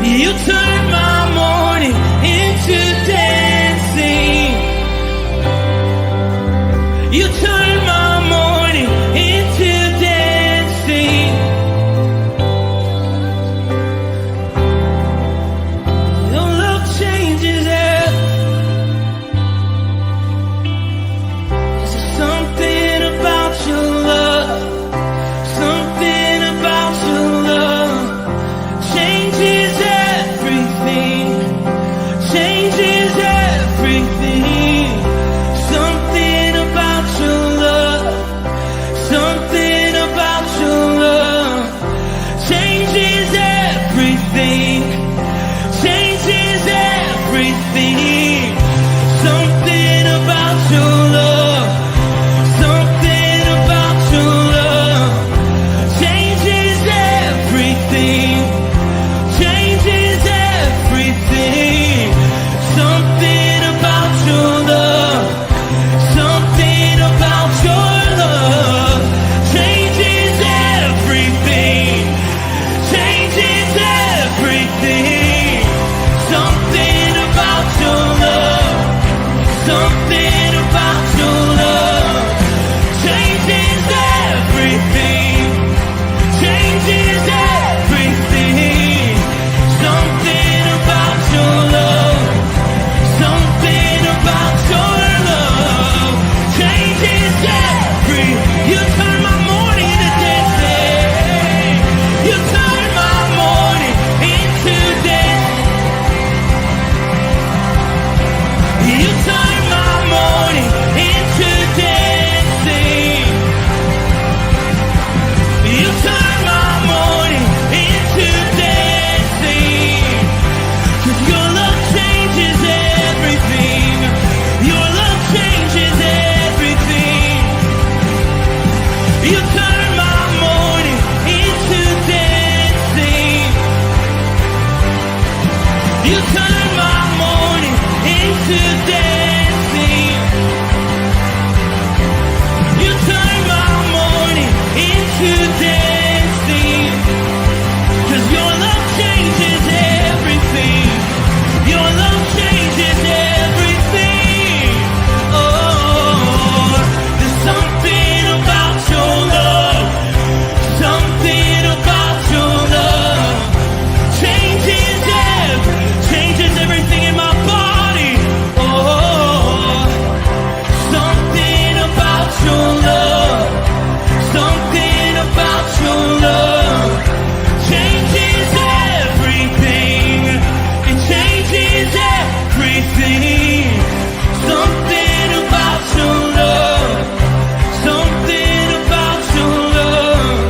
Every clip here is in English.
You turn my morning into dancing. You turn my morning into dancing. Your love changes everything. There's something about your love. Something about your love changes everything. Changes everything. Something about your love. Something about your love changes everything. Changes everything. Something about your love. Something about your love changes everything. Changes everything. Something about your love. Something about your love changes everything. Changes everything. Something about your love. Something about your love changes everything. Changes everything. Something about your love. Something about your love changes everything. You turn my morning into dancing. You turn my morning into dancing. You turn my morning into dancing. You turn my morning into dancing. 'Cause your love changes everything. Your love changes everything. You turn my morning into dancing. You turn my morning into dancing. You turn my morning into dancing. 'Cause your love changes everything. Your love changes everything. Oh, there's something about your love. Something about your love changes everything in my body. Oh, something about your love. Something about your love changes everything. It changes everything. Something about your love. Something about your love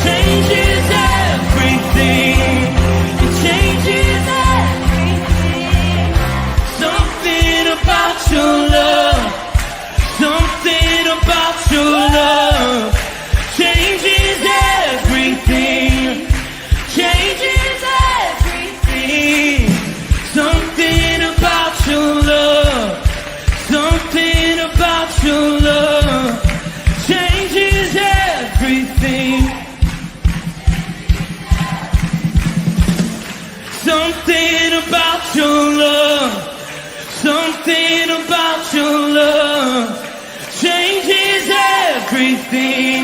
changes everything. It changes everything. Something about your love. Something about your love changes everything. Changes everything. Something about your love. Something about your love changes everything. Something about your love. Something about your love changes everything.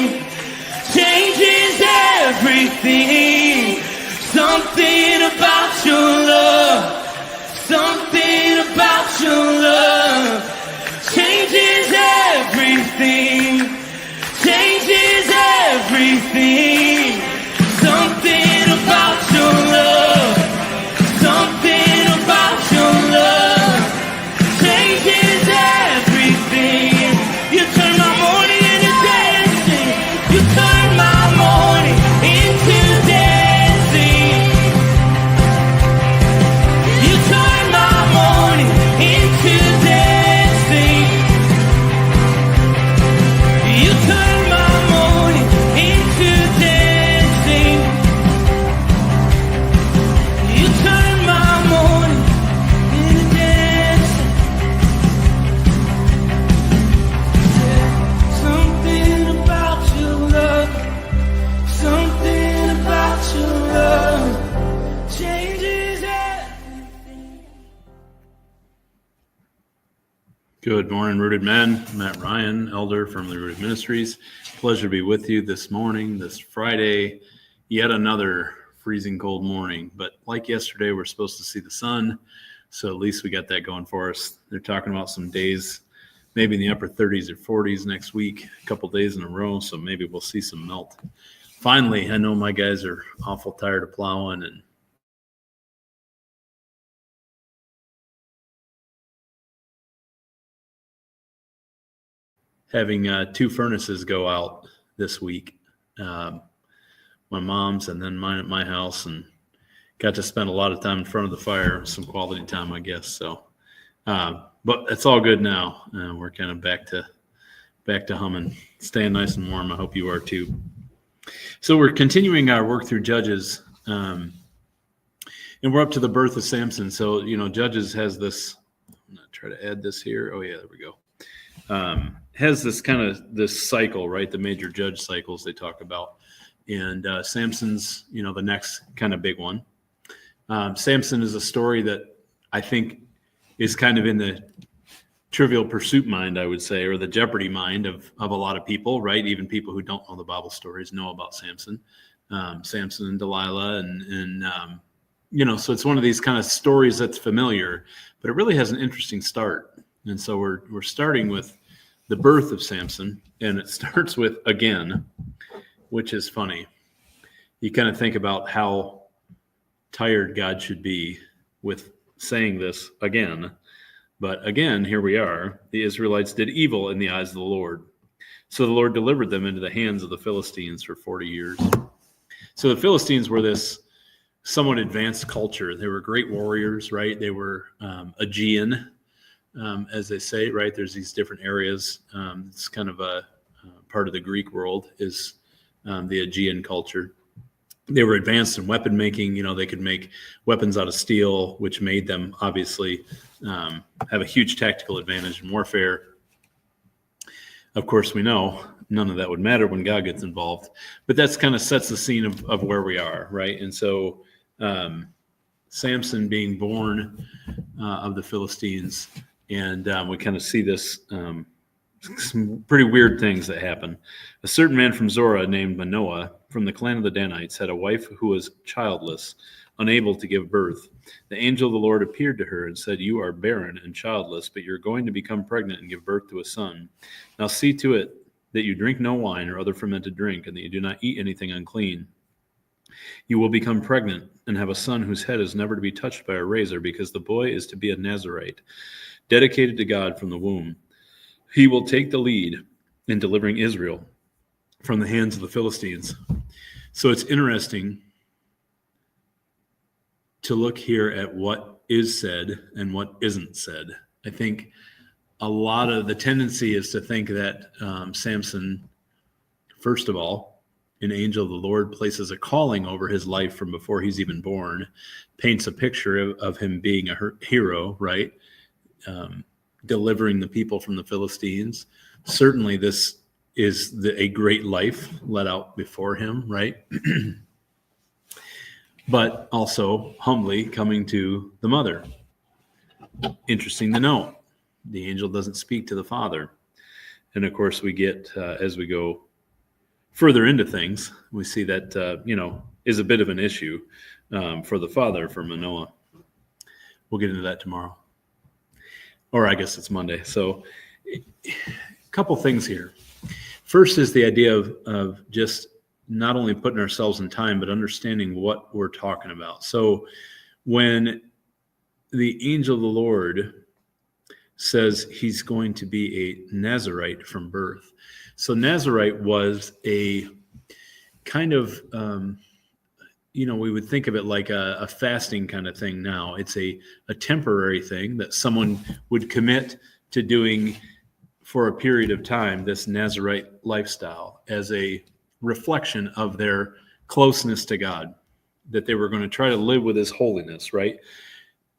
Changes everything. Something about your love. Something about your love changes everything. Changes everything. Something about your love. Something about your love changes everything. You turn my morning into dancing. You turn my morning into dancing. Good morning, Rooted Men. Matt Ryan, elder from the Rooted Ministries. Pleasure to be with you this morning, this Friday. Yet another freezing cold morning. But like yesterday, we're supposed to see the sun. So at least we got that going for us. They're talking about some days, maybe in the upper 30s or 40s next week, a couple days in a row. So maybe we'll see some melt. Finally, I know my guys are awful tired of plowing and having two furnaces go out this week. My mom's and then mine at my house, and got to spend a lot of time in front of the fire, some quality time, I guess. So, but it's all good now. We're kind of back to humming, staying nice and warm. I hope you are too. So we're continuing our work through Judges, and we're up to the birth of Samson. So, Judges has this, I'm going to try to add this here. Oh yeah, there we go. Has this cycle, right? The major judge cycles they talk about. And Samson's, the next kind of big one. Samson is a story that I think is kind of in the Trivial Pursuit mind, I would say, or the Jeopardy mind of a lot of people, right? Even people who don't know the Bible stories know about Samson. Samson and Delilah and so it's one of these kind of stories that's familiar, but it really has an interesting start. And so we're starting with the birth of Samson, and it starts with again, which is funny. You kind of think about how tired God should be with saying this again. But again, here we are. The Israelites did evil in the eyes of the Lord. So the Lord delivered them into the hands of the Philistines for 40 years. So the Philistines were this somewhat advanced culture. They were great warriors, right? They were Aegean, as they say, right? There's these different areas. It's kind of a part of the Greek world is the Aegean culture. They were advanced in weapon making. They could make weapons out of steel, which made them obviously have a huge tactical advantage in warfare. Of course, we know none of that would matter when God gets involved, but that's kind of sets the scene of where we are, right? And so Samson being born of the Philistines, and we kind of see this some pretty weird things that happen. A certain man from Zorah named Manoah from the clan of the Danites had a wife who was childless, unable to give birth. The angel of the Lord appeared to her and said, "You are barren and childless, but you're going to become pregnant and give birth to a son. Now see to it that you drink no wine or other fermented drink, and that you do not eat anything unclean. You will become pregnant and have a son whose head is never to be touched by a razor, because the boy is to be a Nazirite, dedicated to God from the womb. He will take the lead in delivering Israel from the hands of the Philistines." So it's interesting to look here at what is said and what isn't said. I think a lot of the tendency is to think that Samson, first of all, an angel of the Lord places a calling over his life from before he's even born, paints a picture of him being a hero, right? Delivering the people from the Philistines. Certainly this is a great life let out before him, right? But also humbly coming to the mother. Interesting to note, the angel doesn't speak to the father. And of course we get, as we go further into things, we see that, is a bit of an issue for the father, for Manoah. We'll get into that tomorrow. Or I guess it's Monday. So a couple things here. First is the idea of just not only putting ourselves in time, but understanding what we're talking about. So when the angel of the Lord says he's going to be a Nazirite from birth. So Nazirite was a kind of, we would think of it like a fasting kind of thing now. It's a temporary thing that someone would commit to doing for a period of time, this Nazirite lifestyle, as a reflection of their closeness to God, that they were going to try to live with his holiness, right?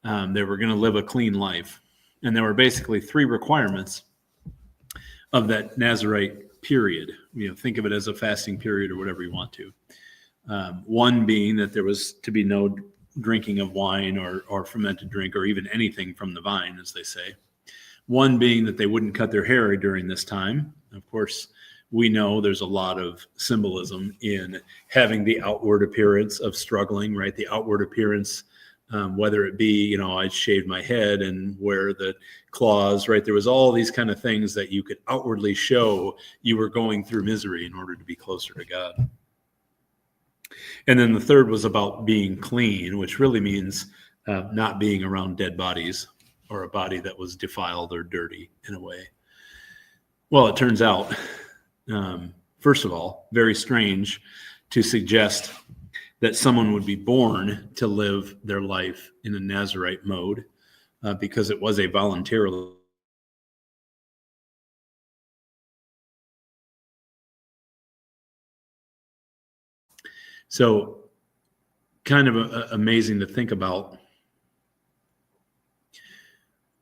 They were going to live a clean life. And there were basically three requirements of that Nazirite period. Think of it as a fasting period or whatever you want to. One being that there was to be no drinking of wine or fermented drink or even anything from the vine, as they say. One being that they wouldn't cut their hair during this time. Of course, we know there's a lot of symbolism in having the outward appearance of struggling, right? The outward appearance, whether it be, I shaved my head and wear the claws, right? There was all these kind of things that you could outwardly show you were going through misery in order to be closer to God. And then the third was about being clean, which really means not being around dead bodies or a body that was defiled or dirty in a way. Well, it turns out, first of all, very strange to suggest that someone would be born to live their life in a Nazirite mode, because it was a voluntarily. So kind of amazing to think about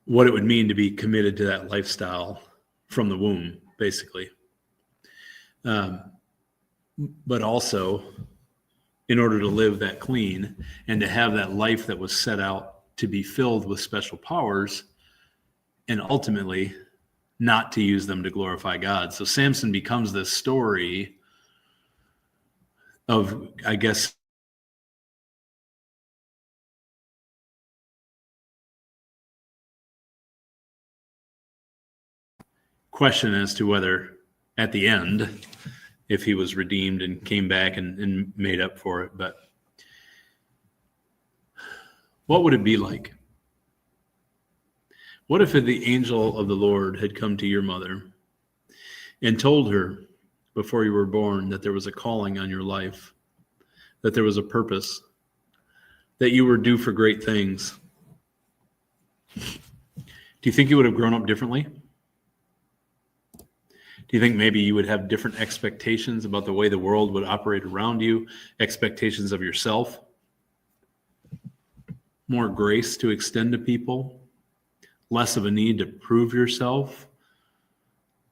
what it would mean to be committed to that lifestyle from the womb, basically. But also, in order to live that clean and to have that life that was set out to be filled with special powers, and ultimately not to use them to glorify God. So Samson becomes this story of, I guess, question as to whether at the end, if he was redeemed and came back and made up for it. But what would it be like? What if the angel of the Lord had come to your mother and told her before you were born that there was a calling on your life, that there was a purpose, that you were due for great things? Do you think you would have grown up differently? Do you think maybe you would have different expectations about the way the world would operate around you, expectations of yourself, more grace to extend to people, less of a need to prove yourself,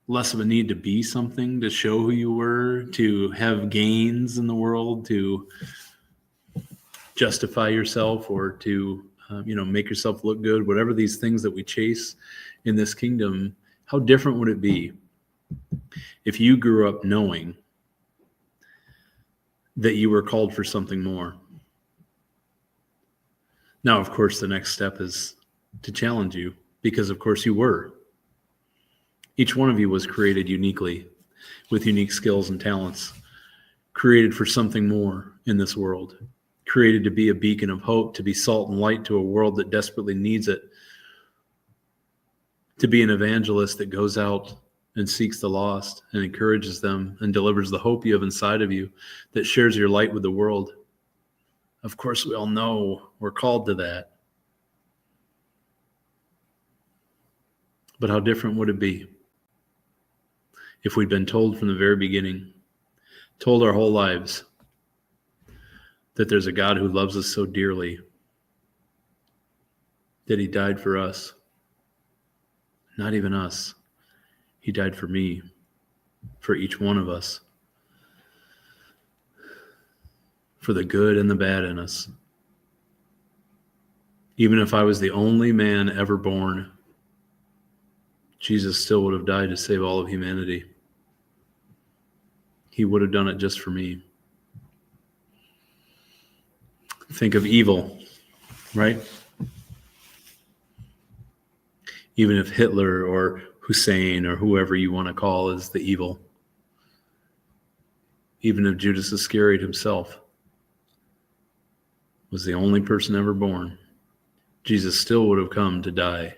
less of a need to be something, to show who you were, to have gains in the world, to justify yourself, or to make yourself look good, whatever these things that we chase in this kingdom? How different would it be if you grew up knowing that you were called for something more? Now, of course, the next step is to challenge you, because of course you were. Each one of you was created uniquely, with unique skills and talents, created for something more in this world, created to be a beacon of hope, to be salt and light to a world that desperately needs it, to be an evangelist that goes out and seeks the lost and encourages them and delivers the hope you have inside of you, that shares your light with the world. Of course, we all know we're called to that. But how different would it be if we'd been told from the very beginning, told our whole lives, that there's a God who loves us so dearly that he died for us? Not even us. He died for me, for each one of us, for the good and the bad in us. Even if I was the only man ever born, Jesus still would have died to save all of humanity. He would have done it just for me. Think of evil, right? Even if Hitler or Hussein or whoever you want to call is the evil, even if Judas Iscariot himself was the only person ever born, Jesus still would have come to die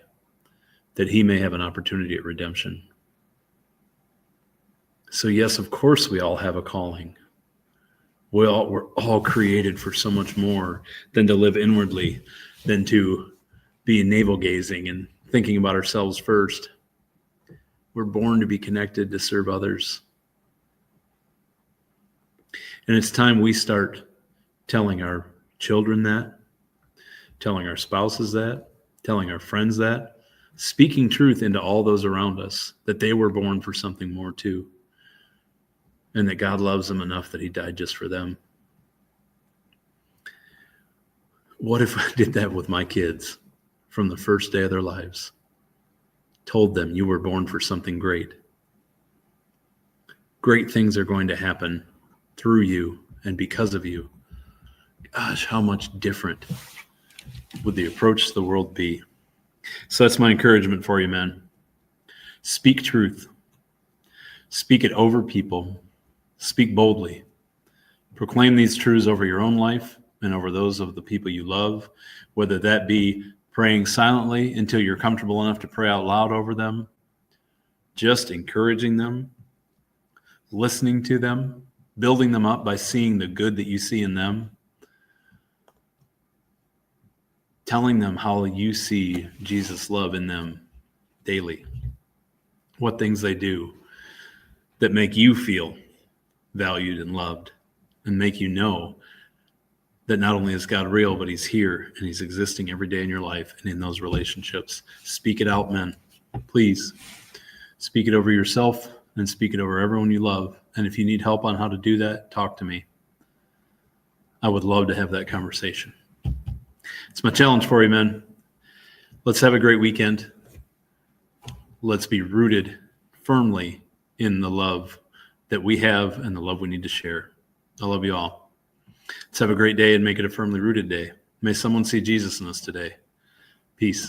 that he may have an opportunity at redemption. So yes, of course we all have a calling. We're all created for so much more than to live inwardly, than to be navel-gazing and thinking about ourselves first. We're born to be connected, to serve others. And it's time we start telling our children that, telling our spouses that, telling our friends that, speaking truth into all those around us, that they were born for something more too, and that God loves them enough that he died just for them. What if I did that with my kids from the first day of their lives? told them, you were born for something great. Great things are going to happen through you and because of you. Gosh, how much different would the approach to the world be? So that's my encouragement for you, man. Speak truth. Speak it over people. Speak boldly. Proclaim these truths over your own life and over those of the people you love, whether that be praying silently until you're comfortable enough to pray out loud over them, just encouraging them, listening to them, building them up by seeing the good that you see in them, telling them how you see Jesus' love in them daily, what things they do that make you feel valued and loved and make you know that not only is God real, but he's here and he's existing every day in your life and in those relationships. Speak it out, men. Please speak it over yourself and speak it over everyone you love. And if you need help on how to do that, talk to me. I would love to have that conversation. It's my challenge for you, men. Let's have a great weekend. Let's be rooted firmly in the love that we have and the love we need to share. I love you all. Let's have a great day and make it a firmly rooted day. May someone see Jesus in us today. Peace.